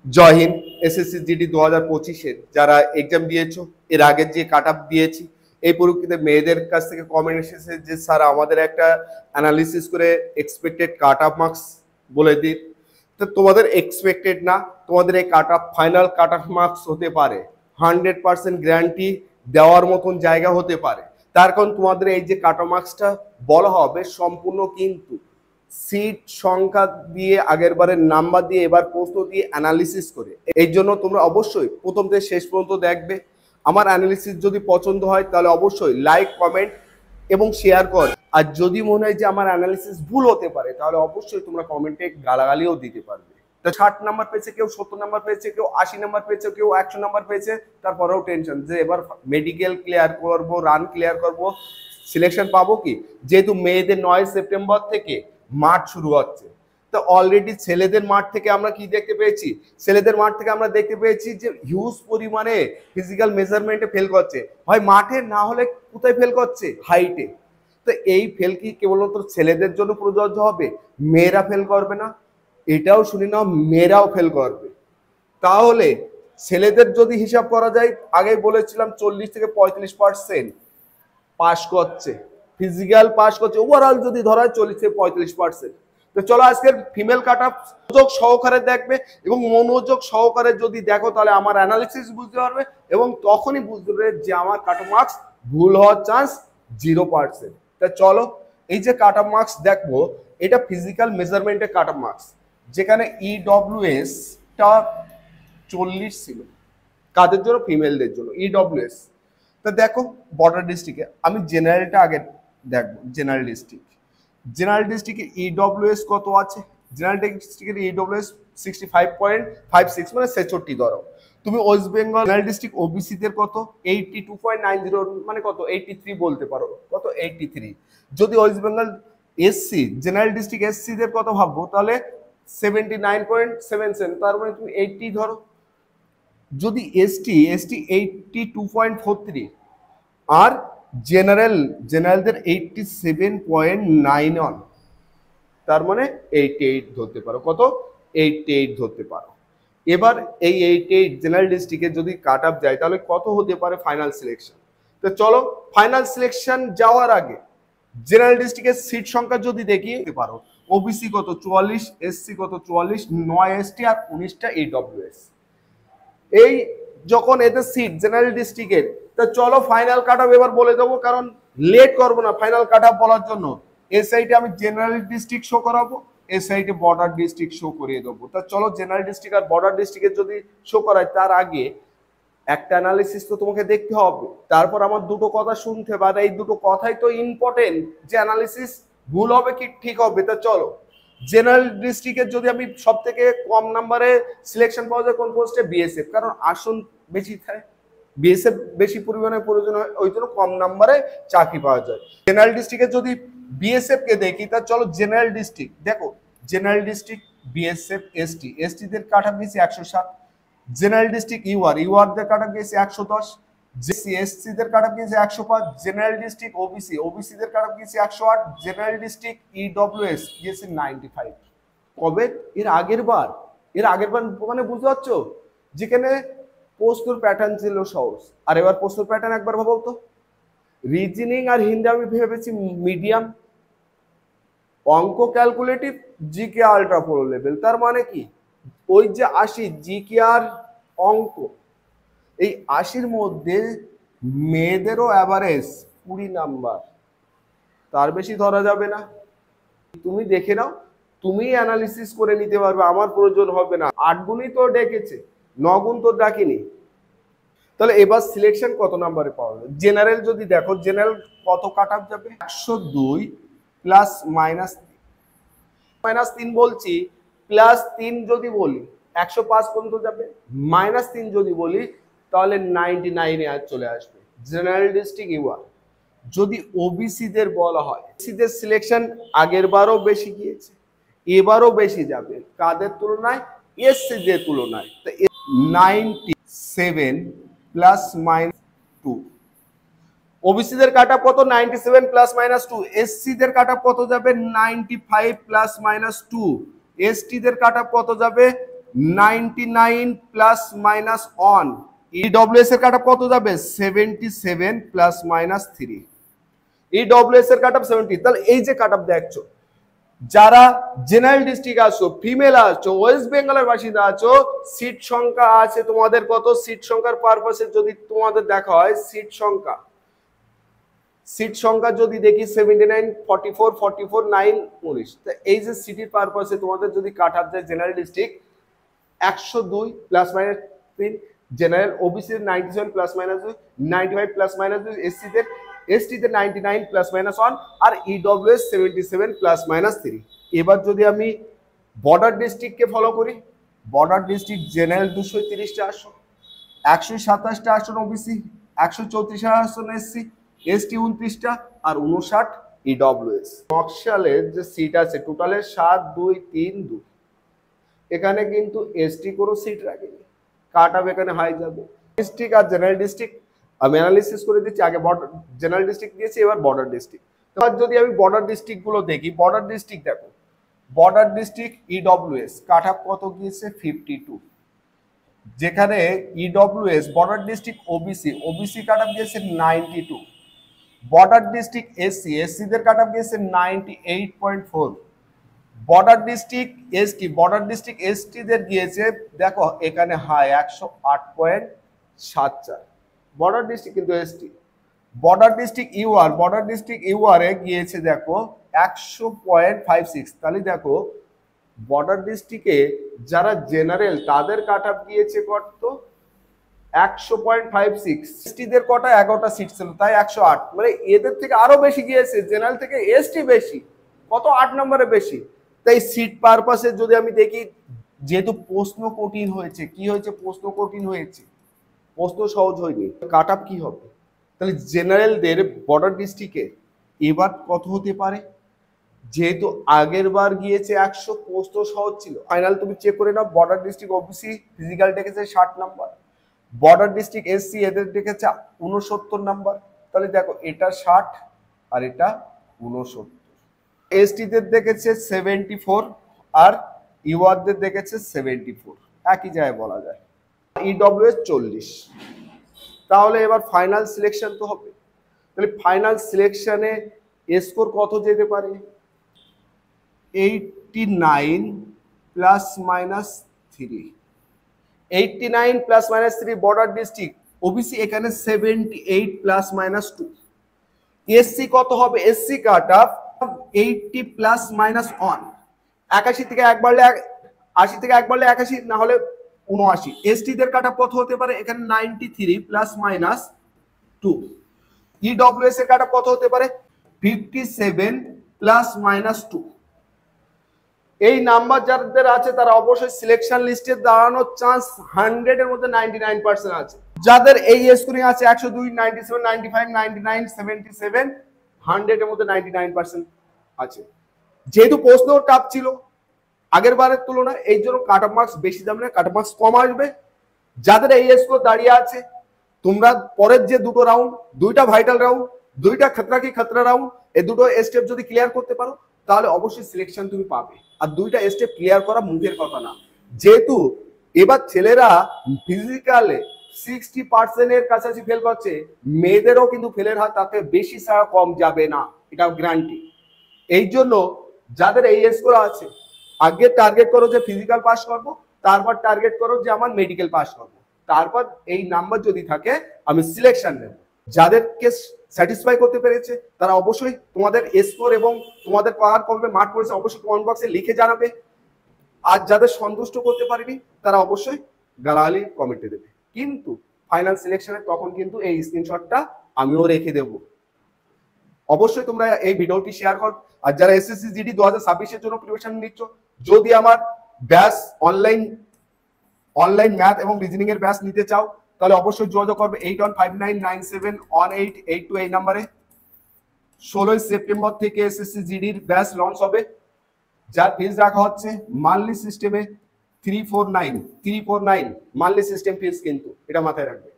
জয় Hind. SSC GD 2025-এর যারা exam দিয়েছো, এর আগের যে কাট আপ দিয়েছি, এই পরিপ্রেক্ষিতে মেয়েদের কাছ থেকে কমেন্ট এসেছে যে স্যার আমাদের একটা অ্যানালিসিস করে এক্সপেক্টেড কাট আপ মার্কস বলে দিন। তো তোমাদের এক্সপেক্টেড না, তোমাদের এই cut off final cut off marks হতে পারে 100% গ্যারান্টি দেওয়ার মতন জায়গা হতে পারে। তার কারণ তোমাদের এই যে কাট আপ মার্কসটা বলা হবে সম্পূর্ণ কিন্তু সিট সংখ্যা দিয়ে, আগের বারের নাম্বার দিয়ে, এবার প্রশ্ন দিয়ে অ্যানালিসিস করে। এই জন্য তোমরা অবশ্যই প্রথম থেকে শেষ পর্যন্ত দেখবে। আমার অ্যানালিসিস যদি পছন্দ হয় তাহলে অবশ্যই লাইক, কমেন্ট এবং শেয়ার কর। আর যদি মনে হয় যে আমার অ্যানালিসিস ভুল হতে পারে তাহলে অবশ্যই তোমরা কমেন্টে গালাগালিও দিতে পারবে। তো 60 নাম্বার পেয়েছে কেউ, 70 নাম্বার পেয়েছে কেউ, 80 নাম্বার পেয়েছে কেউ, 100 নাম্বার পেয়েছে, তারপরেও টেনশন যে এবার মেডিকেল ক্লিয়ার করবো, রান ক্লিয়ার করবো, সিলেকশন পাবো কি। যেহেতু মেয়েদের 9 সেপ্টেম্বর থেকে মাঠ শুরু হচ্ছে, তো অলরেডি ছেলেদের মাঠ থেকে আমরা কি দেখতে পেয়েছি, ছেলেদের মাঠ থেকে আমরা দেখতে পেয়েছি যে হিউজ পরিমাণে ফিজিক্যাল মেজারমেন্টে ফেল করছে, হয় মাঠে না হলে কোথায় ফেল করছে, হাইটে। তো এই ফেল কি কেবলমাত্র ছেলেদের জন্য প্রযোজ্য হবে, মেয়েরা ফেল করবে না? এটাও শুনি না, মেয়েরাও ফেল করবে। তাহলে ছেলেদের যদি হিসাব করা যায়, আগেই বলেছিলাম 40 থেকে 35% পাস করছে, ফিজিক্যাল পাস করছে, ওভারঅল যদি ধরা হয় 40 থেকে 35%। তো চলো আজকের ফিমেল কাট আপ মনোযোগ সহকারে দেখবে, এবং মনোযোগ সহকারে যদি দেখো তাহলে আমার অ্যানালিসিস বুঝতে পারবে, এবং তখনই বুঝতে পারবে যে আমার কাট অফ মার্কস ভুল হওয়ার চান্স 0%। তা চলো এই যে কাট অফ মার্কস দেখবো, এটা ফিজিক্যাল মেজারমেন্টের কাট অফ মার্কস, যেখানে ইডব্লিউএস টা 40 ছিল। কাদের জন্য? ফিমেলদের জন্য ইডব্লিউএস। তো দেখো বর্ডার ডিস্ট্রিক্টে আমি জেনারেলটা আগে দেখবো। জেনারেল ডিস্ট্রিক্টে ইডব্লিউএস কত আছে? জেনারেল ডিস্ট্রিক্টের ইডব্লিউএস 65.56, মানে 66 ধরো। তুমি West Bengal general district OBC দের কত? 82.90, মানে কত 83 বলতে পারো, কত 83। যদি West Bengal SC general district SC দের কত ভাববো, তাহলে 79.77, তার মানে তুমি 80 ধরো। যদি এসটি 82.43, আর জেনারেলদের 87.91, তার মানে 88 ধরতে পারো। কত? 88 ধরতে পারো। এবার এই 88 জেনারেল ডিস্ট্রিক্টে যদি কাট আপ যায় তাহলে কত হতে পারে ফাইনাল সিলেকশন। তো চলো ফাইনাল সিলেকশন যাওয়ার আগে জেনারেল ডিস্ট্রিক্টের সিট সংখ্যা যদি দেখি পারো, ওবিসি কত 44, এসসি কত 44, 9 এসটি আর 19টা ইডব্লিউএস। এই যখন এদের সিট জেনারেল ডিস্ট্রিক্টের, তা চলো ফাইনাল কাট অফ এবার বলে দেবো, কারণ লেট করবো না ফাইনাল কাট অফ বলার জন্য। এই সাইডে আমি জেনারেল ডিস্ট্রিক্ট শো করাবো, এই সাইডে বর্ডার ডিস্ট্রিক্ট শো করিয়ে দেবো। তা চলো জেনারেল ডিস্ট্রিক্ট আর বর্ডার ডিস্ট্রিক্টের যদি শো করায়, তার আগে একটা অ্যানালিসিস তো তোমাকে দেখতে হবে, তারপর আমার দুটো কথা শুনতে হবে। আর এই দুটো কথাই তো ইম্পর্টেন্ট, যে অ্যানালিসিস ভুল হবে কি ঠিক হবে। তা চলো জেনারেল ডিস্ট্রিক্টের যদি আমি সব থেকে কম নাম্বারে সিলেকশন পাওয়া যায় কোন পোস্টে? বিএসএফ, কারণ আসন বেশি থাকে, বিএসএফ বেশি পরিমাণে প্রয়োজন হয়, ওই জন্য কম নাম্বারে চাকরি পাওয়া যায়। জেনারেল ডিস্ট্রিক্টে যদি বিএসএফ কে দেখি, তা চলো জেনারেল ডিস্ট্রিক্ট দেখো, জেনারেল ডিস্ট্রিক্ট বিএসএফ এসটি দের কাট অফ গেছে 107, জেনারেল ডিস্ট্রিক্ট ইউআর দের কাট অফ গেছে 110, এসসি দের কাট অফ গেছে 105, জেনারেল ডিস্ট্রিক্ট ওবিসি দের কাট অফ গেছে 108, জেনারেল ডিস্ট্রিক্ট ইডব্লিউএস গেছে 95। কবে? এর আগের বার মানে বুঝতে পারছো, যেখানে প্রশ্নের প্যাটার্ন ছিল সহজ। আর এবার প্রশ্নের প্যাটার্ন একবার ভাবো তো, রিজনিং আর হিন্দি আমি ভেবেছি মিডিয়াম, অঙ্ক calculative, GK ultra pro level. তার মানে কি, ওই যে 80 জিকে আর অঙ্ক, এই 80-র মধ্যে মেয়েদেরও অ্যাভারেজ 20 নাম্বার, তার বেশি ধরা যাবে না। তুমি দেখে নাও, তুমি অ্যানালিসিস করে নিতে পারবে, আমার প্রয়োজন হবে না। 8 গুণই তো ডেকেছে, 9 গুণ তো ডাকিনি। তাহলে এবার সিলেকশন কত নাম্বারে পাওয়া যাবে? জেনারেল যদি দেখো, জেনারেল কত কাট আপ যাবে? 102 প্লাস -3 বলছি, +3 যদি বলি 105 পর্যন্ত যাবে, -3 যদি বলি তাহলে 99 এ চলে আসবে। General district UR. যদি ওবিসি দের বলা হয়, ওবিসি দের সিলেকশন আগের বারও বেশি গিয়েছে, এবারও বেশি যাবে। কাদের তুলনায়? এসসি দের তুলনায়। তো 97 প্লাস -2। ওবিসি দের কাট আপ কত? 97 প্লাস -2। এসসি দের কাট আপ কত যাবে? 95 প্লাস -2। এসটি দের কাট আপ কত যাবে? 99 প্লাস মাইনাস 1, ইডব্লিউএস এর কাট অফ কত যাবে 77 প্লাস মাইনাস 3, ইডব্লিউএস এর কাট অফ 70। তাহলে এই যে কাট অফ দেখছো, যারা জেনারেল ডিস্ট্রিক্ট আছো, ফিমেল আছো, ওয়েস্ট বেঙ্গলের বাসিন্দা আছো, সিট সংখ্যা আছে তোমাদের কত, সিট সংখ্যার পারপাসে যদি তোমাদের দেখা হয় সিট সংখ্যা যদি দেখি 79, 44, 44, 9, 19, তো এই যে সিটির পারপাসে তোমাদের যদি কাট অফ যায় general district 102 plus minus 3, general OBC 97 plus minus 2, 95 plus minus 2, এসটিতে 99 plus minus 1, আর ইডব্লিউএস 77 প্লাস মাইনাস 3। এবার যদি আমি বর্ডার ডিস্ট্রিক্টকে ফলো করি, বর্ডার ডিস্ট্রিক্ট জেনারেল 230টা আসন, 127টা আসন ওবিসি, 134টা আসন এসসি, এসটি 29টা, আর 59 ইডব্লিউএস। নকশালের যে সিট আছে টোটালে 7, 2, 3, 2, এখানে কিন্তু এসটি কোনো সিট রাখেনি, কাট অফ এখানে হাই যাবে। ডিস্ট্রিক্ট আর জেনারেল ডিস্ট্রিক্ট আমি অ্যানালিসিস করে দিচ্ছি, আগে জেনারেল ডিস্ট্রিক্ট দিয়েছি, এবার বর্ডার ডিস্ট্রিক্ট। এবার যদি আমি বর্ডার ডিস্ট্রিক্ট গুলো দেখি, বর্ডার ডিস্ট্রিক্ট দেখো, border district EWS cut off কত গিয়েছে 52, যেখানে EWS border district OBC cut off গিয়েছে 92, বর্ডার ডিস্ট্রিক্ট এসসি দের কাট অফ গিয়েছে 98.4, বর্ডার ডিস্ট্রিক্ট এসটি দের গিয়েছে দেখো এখানে হাই 108.74, বর্ডার ডিস্ট্রিক্ট কিন্তু এসটি। বর্ডার ডিস্ট্রিক্ট ইউআর এ গিয়েছে দেখো 100.56, তাহলে দেখো বর্ডার ডিস্ট্রিক্টে যারা জেনারেল তাদের কাট অফ গিয়েছে কত 100.56, এসটিদের কটা 11টা সিট ছিল তাই 108, মানে এদের থেকে আরো বেশি গিয়েছে, জেনারেল থেকে এসটি বেশি, কত 8 নম্বরে বেশি। তাই সিট পারপাসে যদি আমি দেখি, যেহেতু প্রশ্ন কঠিন হয়েছে, কি হয়েছে প্রশ্ন কঠিন হয়েছে, প্রশ্ন সহজ হয়নি, কাট অফ কি হবে, তাহলে জেনারেলদের বর্ডার ডিস্ট্রিক্টে এবার কত হতে পারে, যেহেতু আগের বার গিয়েছে 100, প্রশ্ন সহজ ছিল। ফাইনাল তুমি চেক করে নাও, বর্ডার ডিস্ট্রিক্ট ওবিসি ফিজিক্যাল ডেকেছে 60 নাম্বার, বর্ডার ডিস্ট্রিক্ট এসসি এদের ডেকেছে 69 নাম্বার, তাহলে দেখো এটা 60 আর এটা 69, এসটিদের দেখেছে 74 আর ইউআরদের দেখেছে 74, একই জায়গায় বলা যায়, ইডব্লিউএস 40। তাহলে এবার ফাইনাল সিলেকশন তো হবে, তাহলে ফাইনাল সিলেকশনে স্কোর কত যেতে পারে 89 plus minus 3, 89 plus minus 3 border district OBC এখানে 78 প্লাস মাইনাস 2, এসসি কত হবে, SC cut off 80 plus minus 1, 81 থেকে 1 বাড়লে 80 থেকে 1 বাড়লে 81 না হলে 79, এসটি দের কাট অফ কত হতে পারে এখানে 93 প্লাস মাইনাস 2, ইডব্লিউএস এর কাট অফ কত হতে পারে 57 প্লাস মাইনাস 2। এই নাম্বার যাদের আছে তারা অবশ্যই সিলেকশন লিস্টে দাঁড়ানোর চান্স 100 এর মধ্যে 99% আছে। যাদের এই স্কোরিং আছে 102, 97, 95, 99, 77, 100 এর মধ্যে 99% আছে। যেহেতু প্রশ্ন টাফ ছিল আগের বারের তুলনায়, এই জন্য কাট অফ মার্কস বেশি যাবে না, কাট অফ মার্কস কম আসবে। যাদের এই স্কোর দাঁড়িয়ে আছে, তোমরা পরের যে দুটো রাউন্ড, দুইটা ভাইটাল রাউন্ড, দুইটা খতরা কি খতরা রাউন্ড, এই দুটো স্টেপ যদি ক্লিয়ার করতে পারো তাহলে অবশ্যই সিলেকশন তুমি পাবে। আর দুইটা স্টেপ ক্লিয়ার করা মুখের কথা না, যেহেতু এবার ছেলেরা ফিজিক্যালে 60% এর কাছাকাছি ফেল করছে, মেয়েদেরও কিন্তু ফেলের হার তাতে বেশি ছাড়া কম যাবে না, এটা গ্যারান্টি। এই জন্য যাদের এই স্কোর আছে আগে টার্গেট করো যে ফিজিক্যাল পাস করব, তারপর টার্গেট করো যে আমার মেডিকেল পাস করব, তারপর এই নাম্বার যদি থাকে আমি সিলেকশন নেব। যাদেরকে স্যাটিসফাই করতে পেরেছে তারা অবশ্যই তোমাদের স্কোর এবং তোমাদের পাওয়ার কবে মার্ক করেছে অবশ্যই কমেন্ট বক্সে লিখে জানাবে। আর যাদের সন্তুষ্ট করতে পারেনি তারা অবশ্যই গালাগালি কমেন্টে দেবে, কিন্তু ফাইনাল সিলেকশনে তখন কিন্তু এই স্ক্রিনশটটা আমিও রেখে দেব। অবশ্যই তোমরা এই ভিডিওটি শেয়ার কর। আর যারা এসএসসি জিডি 2026 এর জন্য প্রিপারেশন নিচ্ছ, যদি আমার ব্যাচ অনলাইন ম্যাথ এবং রিজনিং এর ব্যাচ নিতে চাও তাহলে অবশ্যই যোগাযোগ করবে 8159971882 এই নাম্বারে। 16 সেপ্টেম্বর থেকে এসএসসি জিডির ব্যাচ লঞ্চ হবে, যার ফিজ রাখা হচ্ছে মান্থলি সিস্টেমে 349 মান্থলি সিস্টেম ফিজ, কিন্তু এটা মাথায় রাখবে।